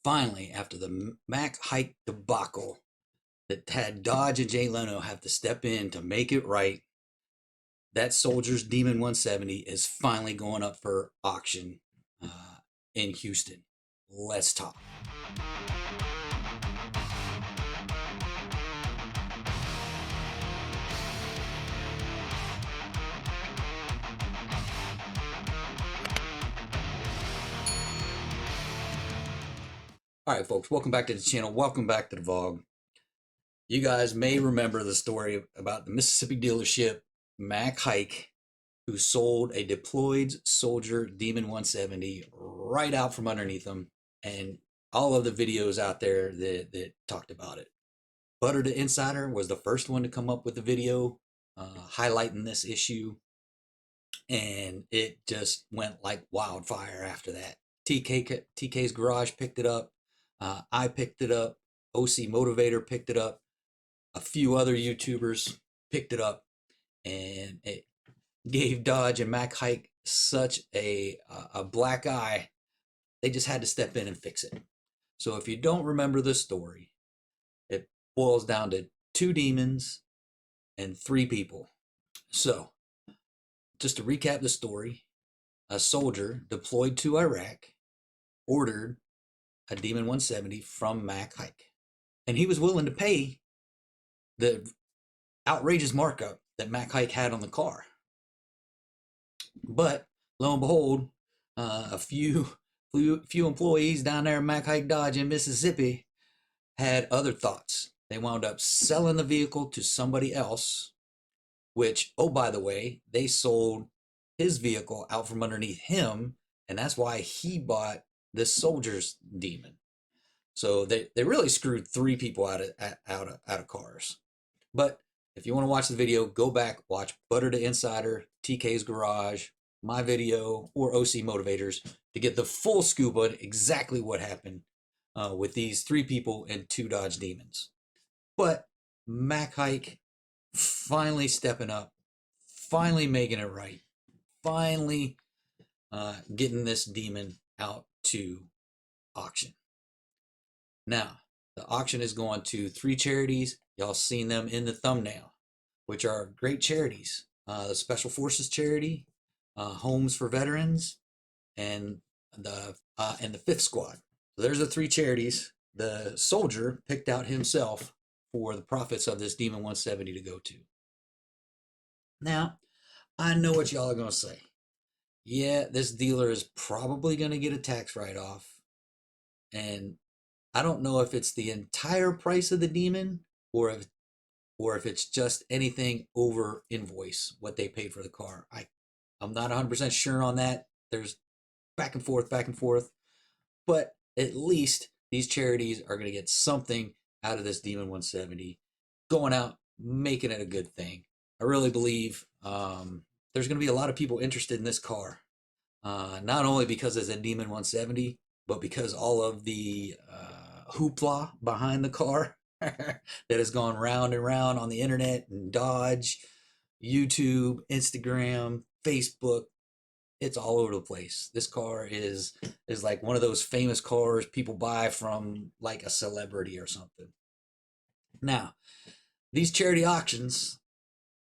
finally, after the Mack Haik debacle that had Dodge and Jay Leno have to step in to make it right, that Soldier's Demon 170 is finally going up for auction in Houston. Let's talk. All right, folks, welcome back to the channel. Welcome back to the vlog. You guys may remember the story about the Mississippi dealership, Mack Haik, who sold a deployed Soldier Demon 170 right out from underneath them, and all of the videos out there that talked about it. Butter the Insider was the first one to come up with the video highlighting this issue, and it just went like wildfire after that. TK's Garage picked it up. I picked it up. OC Motivator picked it up. A few other YouTubers picked it up, and it gave Dodge and Mack Haik such a black eye. They just had to step in and fix it. So if you don't remember the story, it boils down to 2 demons and 3 people. So just to recap the story, a soldier deployed to Iraq ordered a Demon 170 from Mack Haik, and he was willing to pay the outrageous markup that Mack Haik had on the car. But lo and behold, a few employees down there in Mack Haik Dodge in Mississippi had other thoughts. They wound up selling the vehicle to somebody else, which, oh, by the way, they sold his vehicle out from underneath him, and that's why he bought this Soldier's Demon. So they really screwed 3 people out of cars. But if you want to watch the video, go back, watch Butter the Insider, TK's Garage, my video, or OC Motivators to get the full scoop on exactly what happened with these 3 people and 2 Dodge Demons. But Mack Haik finally stepping up, finally making it right, finally getting this Demon out to auction. Now, the auction is going to 3 charities. Y'all seen them in the thumbnail, which are great charities. The Special Forces Charity, Homes for Veterans, and the 5th Squad. So there's the 3 charities the soldier picked out himself for the profits of this Demon 170 to go to. Now, I know what y'all are going to say. Yeah, this dealer is probably going to get a tax write-off, and I don't know if it's the entire price of the Demon or if it's just anything over invoice, what they paid for the car. I'm not 100% sure on that. There's back and forth, but at least these charities are going to get something out of this Demon 170, going out, making it a good thing. I really believe there's going to be a lot of people interested in this car, not only because it's a Demon 170, but because all of the hoopla behind the car that has gone round and round on the internet and Dodge, YouTube, Instagram, Facebook. It's all over the place. This car is like one of those famous cars people buy from like a celebrity or something. Now, these charity auctions,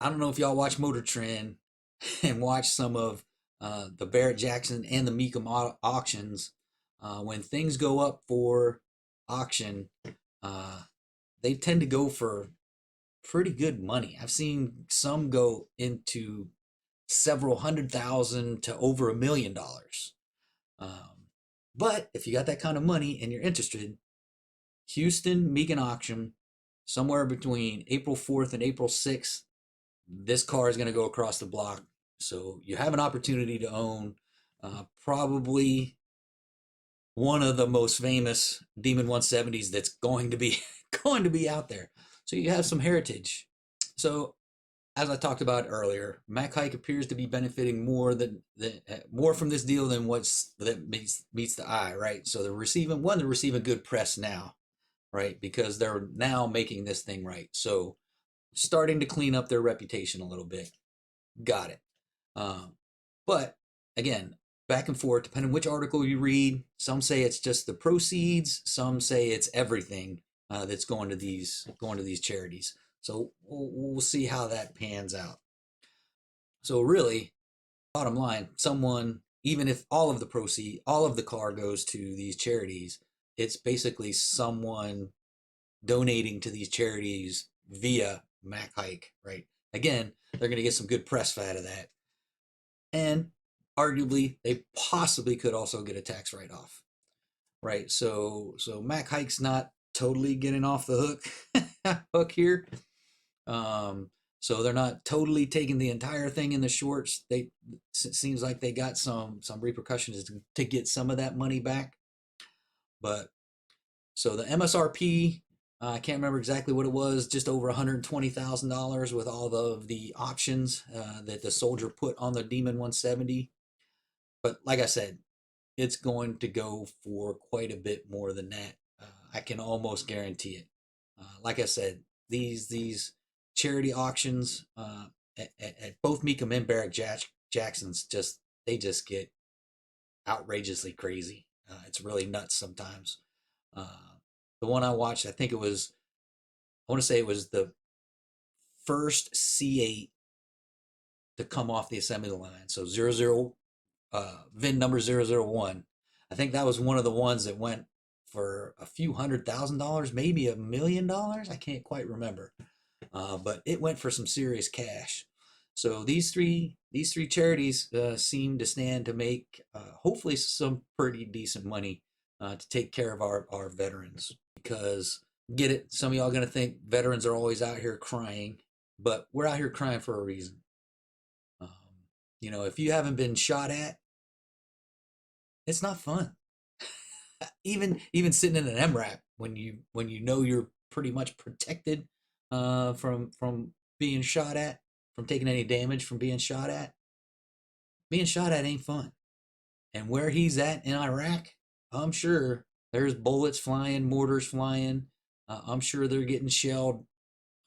I don't know if y'all watch Motor Trend and watch some of the Barrett Jackson and the Mecum auctions. When things go up for auction, they tend to go for pretty good money. I've seen some go into several $100,000 to over $1 million. But if you got that kind of money and you're interested, Houston Mecum auction, somewhere between April 4th and April 6th, this car is going to go across the block. So you have an opportunity to own probably one of the most famous Demon 170s that's going to be out there. So you have some heritage. So as I talked about earlier, Mack Haik appears to be benefiting more from this deal than that meets the eye, right? So they're receiving good press now, right? Because they're now making this thing right. So starting to clean up their reputation a little bit. Got it. But again, back and forth depending which article you read. Some say it's just the proceeds, some say it's everything that's going to these charities. So we'll see how that pans out. So really, bottom line, someone, even if all of the car goes to these charities, it's basically someone donating to these charities via Haik, right? Again, they're going to get some good press out of that. And arguably, they possibly could also get a tax write-off, right? So Haik's not totally getting off the hook here. So they're not totally taking the entire thing in the shorts. It seems like they got some repercussions to get some of that money back. But so the MSRP, I can't remember exactly what it was, just over $120,000 with all of the options that the soldier put on the Demon 170. But like I said, it's going to go for quite a bit more than that. I can almost guarantee it. Like I said, these charity auctions at both Mecum and Barrack Jackson's they just get outrageously crazy. It's really nuts sometimes. The one I watched, I want to say it was the first C8 to come off the assembly line. So VIN number 001. I think that was one of the ones that went for a few $100,000, maybe $1 million. I can't quite remember. But it went for some serious cash. So these three charities seem to stand to make hopefully some pretty decent money to take care of our veterans. Because get it, some of y'all gonna think veterans are always out here crying, but we're out here crying for a reason. If you haven't been shot at, it's not fun. even sitting in an MRAP when you know you're pretty much protected from being shot at, from taking any damage from being shot at ain't fun. And where he's at in Iraq, I'm sure there's bullets flying, mortars flying. I'm sure they're getting shelled,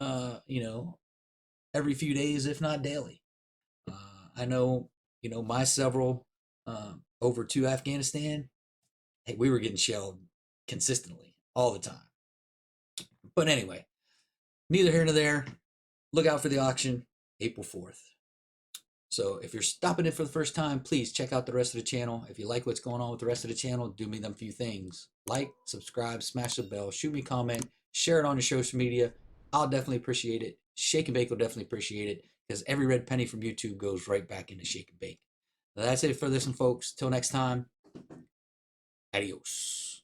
every few days, if not daily. I know, my several over to Afghanistan, hey, we were getting shelled consistently all the time. But anyway, neither here nor there. Look out for the auction, April 4th. So if you're stopping in for the first time, please check out the rest of the channel. If you like what's going on with the rest of the channel, do me them few things. Like, subscribe, smash the bell, shoot me a comment, share it on your social media. I'll definitely appreciate it. Shake and Bake will definitely appreciate it, because every red penny from YouTube goes right back into Shake and Bake. Now that's it for this one, folks. Till next time, adios.